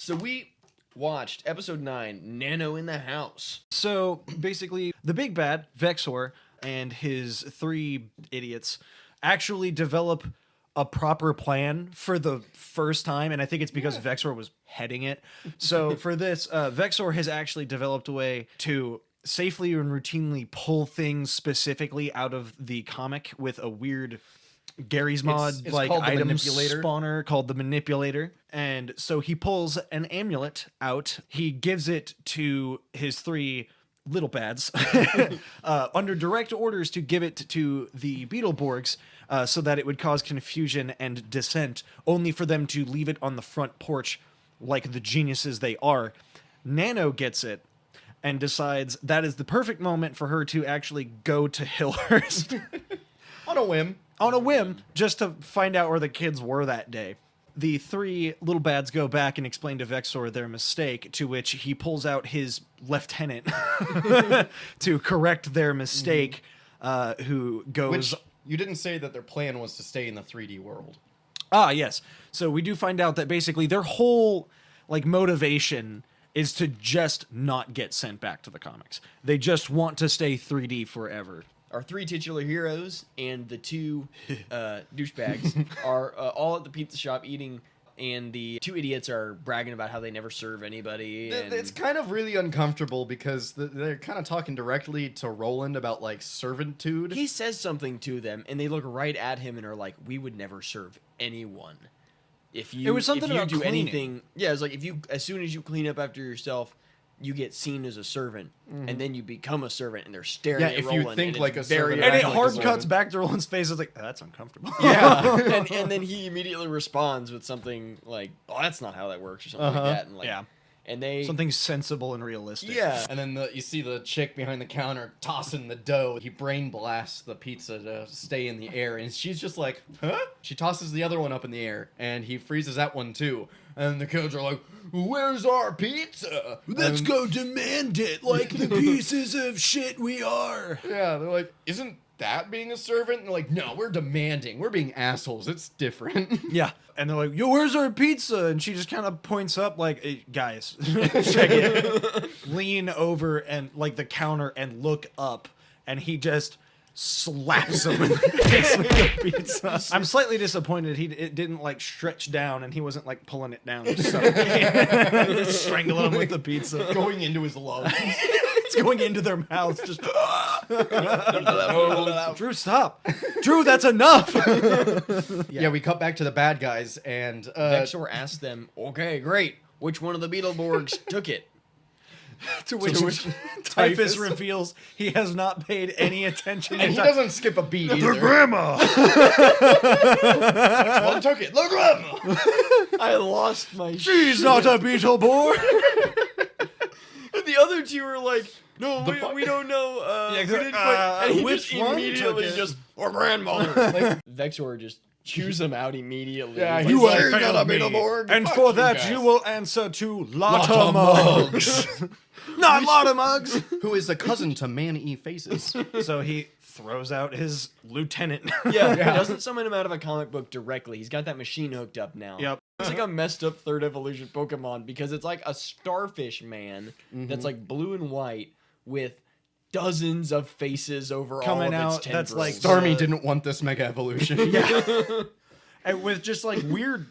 So we watched episode 9, Nano in the House. So basically, the big bad, Vexor, and his 3 idiots actually develop a proper plan for the first time, and I think it's because Vexor was heading it. So for this, Vexor has actually developed a way to safely and routinely pull things specifically out of the comic with a weird Gary's Mod It's like called the item Manipulator. spawner called the Manipulator. And so he pulls an amulet out. He gives it to his 3 little bads under direct orders to give it to the Beetleborgs so that it would cause confusion and dissent, only for them to leave it on the front porch like the geniuses they are. Nano gets it and decides that is the perfect moment for her to actually go to Hillhurst On a whim. on a whim just to find out where the kids were that day. The 3 little bads go back and explain to Vexor their mistake, to which he pulls out his lieutenant to correct their mistake, who goes... Which, you didn't say that their plan was to stay in the 3D world. Ah, yes. So we do find out that basically their whole like motivation is to just not get sent back to the comics. They just want to stay 3D forever. Our 3 titular heroes and the 2 douchebags are all at the pizza shop eating, and the 2 idiots are bragging about how they never serve anybody. And It's kind of really uncomfortable because they're kind of talking directly to Roland about like servitude. he says something to them, and they look right at him and are like, "We would never serve anyone. If you, It was something if you about do cleaning. anything, yeah, it's like if you, as soon as you clean up after yourself, you get seen as a servant, and then you become a servant, and they're staring Yeah, at if you Roland. think and like it's a very servant, And it Act like a hard servant. cuts back to Roland's face. It's like, that's uncomfortable. Yeah. and then he immediately responds with something like, "Oh, that's not how that works," or something like that. And like, Yeah. and they, Something sensible and realistic. yeah, And then you see the chick behind the counter tossing the dough. He brain blasts the pizza to stay in the air, and she's just like, huh? She tosses the other one up in the air, and he freezes that one too. And the kids are like, where's our pizza? And- go demand it like the pieces of shit we are. Yeah, they're like, isn't that being a servant? And they're like, no, we're demanding. We're being assholes. It's different. Yeah. And they're like, yo, where's our pizza? And she just kind of points up like, hey, guys, check it. Lean over and like the counter and look up. And he just slaps him in the face with the pizza. I'm slightly disappointed it didn't like stretch down and he wasn't like pulling it down. Just strangling him with the pizza. Going into his lungs. It's going into their mouths. Just Drew, stop. Drew, that's enough. Yeah, we cut back to the bad guys, and Vexor asked them, "Okay, great. Which one of the Beetleborgs took it?" To which Typhus reveals he has not paid any attention. and he doesn't skip a beat either. grandma. One took it. Look at him. I lost my. She's not a Beetleborg. And the other 2 were like, "No, fuck? we don't know. Yeah, we didn't quite." And he which just one immediately took it? just, "Our grandmother." Like, Vexor just chews him out immediately. Yeah, He's you like, are "You're failed not a me. Beetleborg." And Fuck for you that, guys. you will answer to Lotta Lotta Mugs. Not Lotta Mugs. Who is a cousin to Man-E Faces. So he throws out his lieutenant. Yeah, he doesn't summon him out of a comic book directly. He's got that machine hooked up now. Yep. It's like a messed up 3rd evolution Pokemon because it's like a starfish man that's like blue and white with dozens of faces over Coming all of its out, tendrils. that's like Starmie didn't want this Mega Evolution. And with just like weird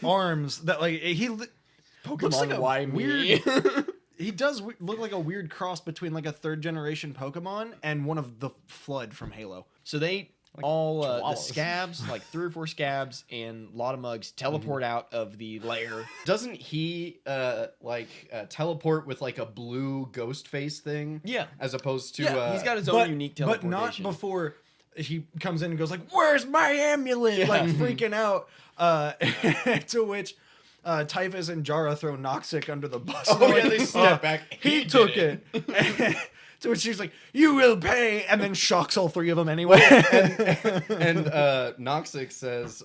arms that like he looks Pokemon like a why me? weird. He does look like a weird cross between like a 3rd generation Pokemon and one of the Flood from Halo. So they all the chihuahuas. scabs, like 3 or 4 scabs and a lot of mugs teleport out of the lair. Doesn't he teleport with like a blue ghost face thing? Yeah. As opposed to Yeah, he's got his own unique But teleportation. not before he comes in and goes like, "Where's my amulet?" Like freaking out. To which Typhus and Jara throw Noxic under the bus. Oh, They're yeah, they step back. He He took did it. To which she's like, "You will pay," and then shocks all 3 of them anyway. And Noxic says,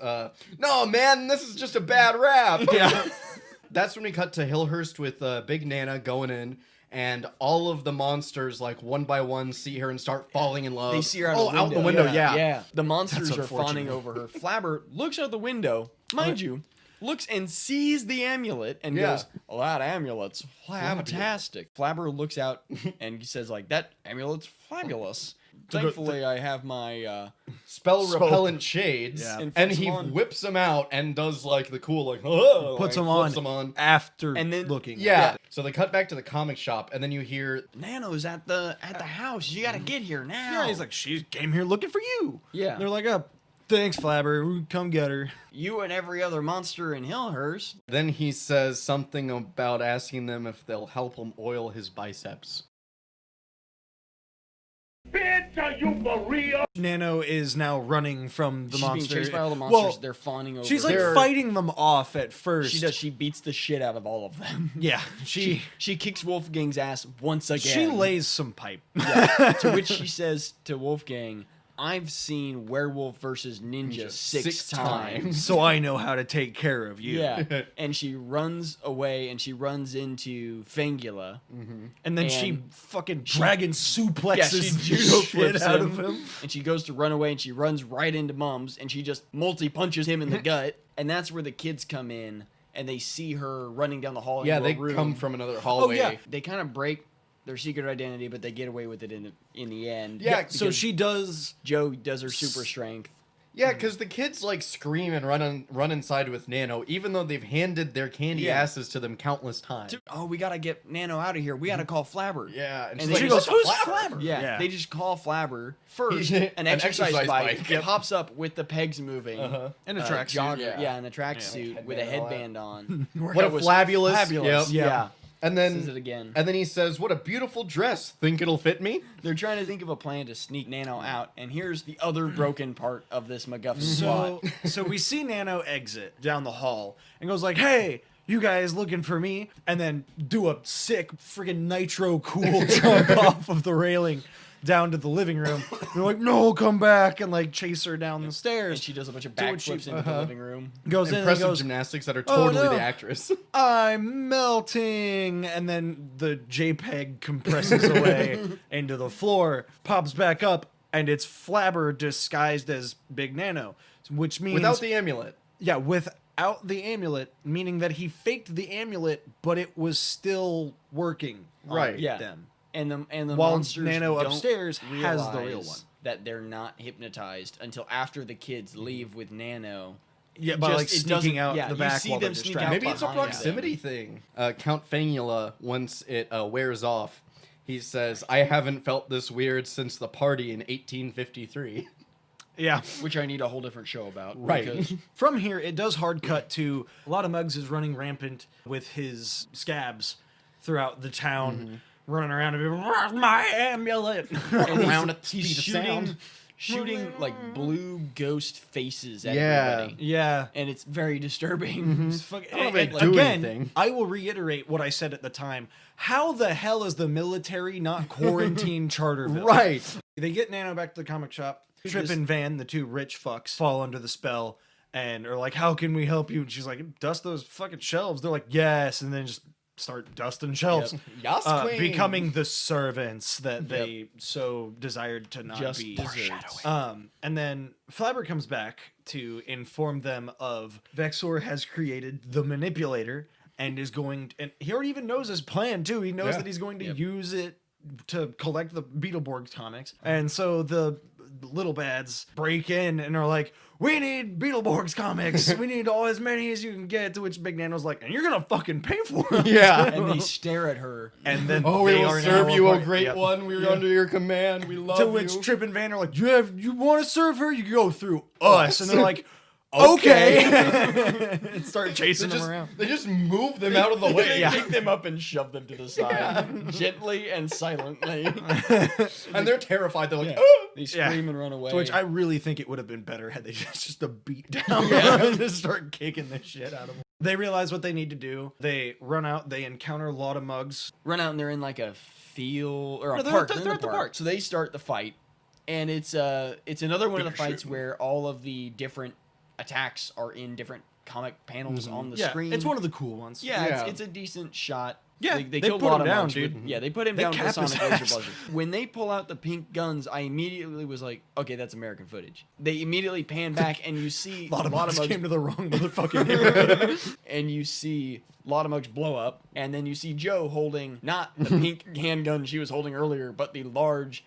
no, man, this is just a bad rap. Yeah. That's when we cut to Hillhurst with Big Nana going in, and all of the monsters, like, one by one, see her and start falling in love. They see her out, out the window, yeah. Yeah. The monsters That's are fawning unfortunate. over her. Flabber looks out the window. Mind you, looks and sees the amulet and goes, "Well, that amulet's fantastic." Flabber looks out and he says, like, "That amulet's fabulous. Thankfully, I have my spell repellent shades, and he whips them out and does like the cool like puts like, them on after after and then looking. Yeah. So they cut back to the comic shop, and then you hear Nano's at the house. You gotta get here now. Yeah, he's like, she came here looking for you. Yeah. They're like, oh, thanks, Flabber. Come get her. You and every other monster in Hillhurst. Then he says something about asking them if they'll help him oil his biceps. Bitch, are you for real? Nano is now running from the She's monster. being chased by all the monsters. Well, they're fawning over. she's like her. fighting them off at first. She does. She beats the shit out of all of them. Yeah, she kicks Wolfgang's ass once again. she lays some pipe. Yeah, to which she says to Wolfgang, "I've seen Werewolf versus Ninja six times. So I know how to take care of you. Yeah." And she runs away and she runs into Fangula. And then she And fucking dragon suplexes Yeah, she the judo shit flips out him. of him. And she goes to run away and she runs right into Mums and she just multi-punches him in the gut. And that's where the kids come in and they see her running down the hall Yeah, into they a room. come from another hallway. yeah. They kind of break their secret identity, but they get away with it in the end. Yeah, So because she does. Joe does her super strength. Yeah, because the kids like scream and run inside with Nano, even though they've handed their candy Yeah. asses to them countless times. Oh, we gotta get Nano out of here. We gotta call Flabber. Yeah, And she's then like, she goes, "Who's "Who's Flabber?" Flabber?" Yeah, Yeah. they just call Flabber first. An An exercise exercise bike. bike. It pops up with the pegs moving. And a Uh, tracksuit. jogger. Yeah, and a tracksuit with a Headband headband on. What a flabulous! Fabulous. Yep. Yeah. And Says it then again. and then he says, "What a beautiful dress! Think it'll fit me?" They're trying to think of a plan to sneak Nano out, and here's the other broken part of this MacGuffin plot. So we see Nano exit down the hall and goes like, "Hey, you guys looking for me?" And then do a sick friggin' nitro cool jump off of the railing down to the living room. They're like, "No, come back!" and like chase her down the And stairs. she does a bunch of To which she- backflips into the living room. Goes in and Impressive goes, gymnastics that are "Oh, totally no. the actress. "I'm melting," and then the JPEG compresses away into the floor, pops back up, and it's Flabber disguised as Big Nano, which means Without the amulet. yeah, without the amulet, meaning that he faked the amulet, but it was still working. on Right. Yeah. Them. And the While monsters Nano don't upstairs has the real realize one. that they're not hypnotized until after the kids leave with Nano. Yeah, by Just- like it sneaking doesn't- out yeah, the you back see while they're them sneak distracted. out Maybe it's a behind them. proximity thing. Count Fangula, once it wears off, he says, "I haven't felt this weird since the party in 1853. Yeah. Which I need a whole different show about. Right. Because From here, it does hard cut to a lot of Muggs is running rampant with his scabs throughout the town, running around and being, "Where's my amulet?" and Around at the he's speed of sound. shooting like blue ghost faces at Yeah. everybody. Yeah. And it's very disturbing. It's fuck- don't know if they and do again, anything. I will reiterate what I said at the time. How the hell is the military not quarantine Charterville? Right. They get Nano back to the comic shop. Trip and Van, the two rich fucks, fall under the spell and are like, "How can we help you?" And she's like, "Dust those fucking shelves." They're like, "Yes," and then just start dusting shelves. Yas, queen. Becoming the servants that they so desired to not Just be. desserts. And then Flabber comes back to inform them of Vexor has created the manipulator and is going and he already even knows his plan too. He knows Yeah. that he's going to Yep. use it to collect the Beetleborgs comics. And so the little bads break in and are like, "We need Beetleborgs comics. We need all as many as you can get." To which Big Nano's like, "And you're gonna fucking pay for them." Yeah. And they stare at her. And then Oh, we they will are serve now you, a O part- great Yep. one. We're under your command. We love To you. which Trip and Van are like, you want to serve her? You go through us. And they're like, okay. And start chasing them around. They just move them out of the way. They pick them up and shove them to the side, gently and silently. And they're terrified. They're like, Yeah. "Ah!" They scream and run away. To which I really think it would have been better had they just a beat down and just start kicking the shit out of them. They realize what they need to do. They run out. They encounter a lot of Mugs. run out and they're in like a field or a No, they're park. at the- they're in at the park. park. So they start the fight, and it's another one of the fights where all of the different attacks are in different comic panels on the screen. It's one of the cool ones. Yeah, Yeah. It's a decent shot. Yeah, they they killed put him Lotta down, Munch dude. Yeah, they put him They down with the capped his Sonic Laser ass. Blaster. When they pull out the pink guns, I immediately was like, okay, that's American footage. They immediately pan back and you see A lot of Lotta us Munch came to the wrong motherfucking neighborhood. and you see Lotta Munch blow up, and then you see Joe holding not the pink handgun she was holding earlier, but the large,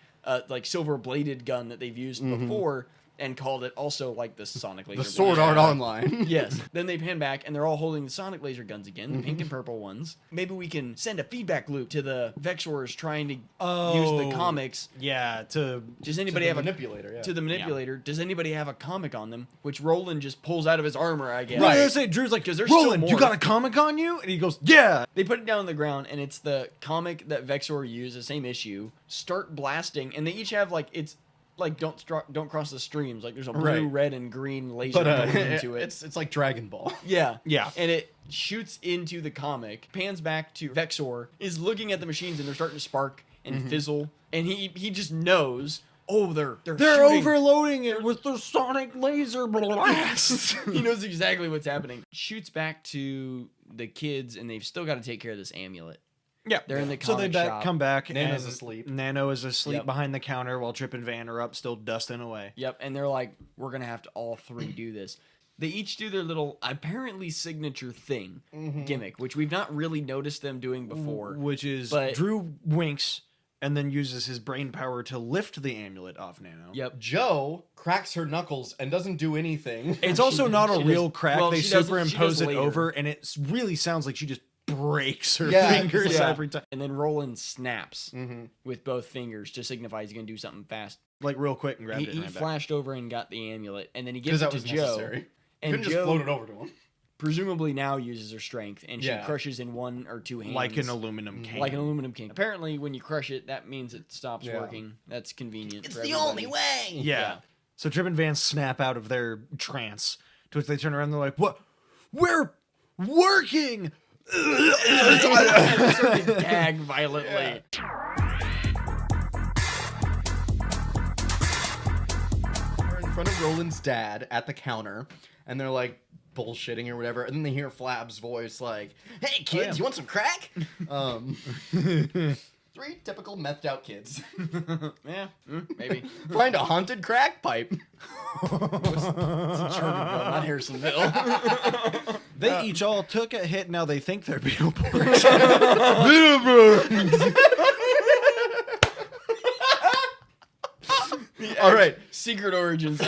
like silver bladed gun that they've used before, and called it also like the Sonic Laser. The Sword Blaster. Art Online. Yes. Then they pan back, and they're all holding the Sonic Laser guns again, the pink and purple ones. Maybe we can send a feedback loop to the Vexors trying to use the comics. Yeah, to Does anybody have manipulator? Yeah. to the manipulator? Does anybody have a comic on them? Which Roland just pulls out of his armor, I guess. Right. Say, Drew's like, 'Cause there's still Roland, you more. got a comic on you? And he goes, yeah. They put it down on the ground, and it's the comic that Vexor used, the same issue. Start blasting, and they each have like it's like don't cross the streams. Like there's a blue, Right. red, and green laser But going into it. it's like Dragon Ball. Yeah. Yeah. And it shoots into the comic, pans back to Vexor, is looking at the machines, and they're starting to spark and fizzle, and he just knows. Oh, they're shooting. overloading it with the Sonic Laser Blast. He knows exactly what's happening. Shoots back to the kids, and they've still got to take care of this amulet. Yeah, They're in the so they comic shop. come back. Nano's and asleep. Nano is asleep Yep. behind the counter while Trip and Van are up, still dusting away. Yep, and they're like, we're gonna have to all three do this. They each do their little, apparently signature thing, gimmick, which we've not really noticed them doing before. Which is But- Drew winks and then uses his brain power to lift the amulet off Nano. Yep. Joe cracks her knuckles and doesn't do anything. It's also not a she real does- crack. well, They she does superimpose it later. over, and it really sounds like she just breaks her Yeah, fingers yeah. every time. And then Roland snaps with both fingers to signify he's gonna do something fast. Like real quick and grabbed He it and ran back. flashed over and got the amulet, and then he Because gives that it was to Joe. necessary. You And couldn't just Joe float it over to him. presumably now uses her strength, and she Yeah. crushes in one or two hands. Like an aluminum can. Like an aluminum king. Apparently, when you crush it, that means it stops Yeah. working. That's convenient. It's for the everybody. only way. Yeah. So Trip and Van snap out of their trance, to which they turn around and they're like, "What? We're working!" They start to gag violently. They're in front of Roland's dad at the counter, and they're like bullshitting or whatever, and then they hear Flab's voice like, "Hey kids, you want some crack?" Three typical methed out kids. Yeah, maybe. Find a haunted crack pipe. Charterville, not Harrisonville. They each all took a hit. Now they think they're Beetleborgs. All right. Secret origins of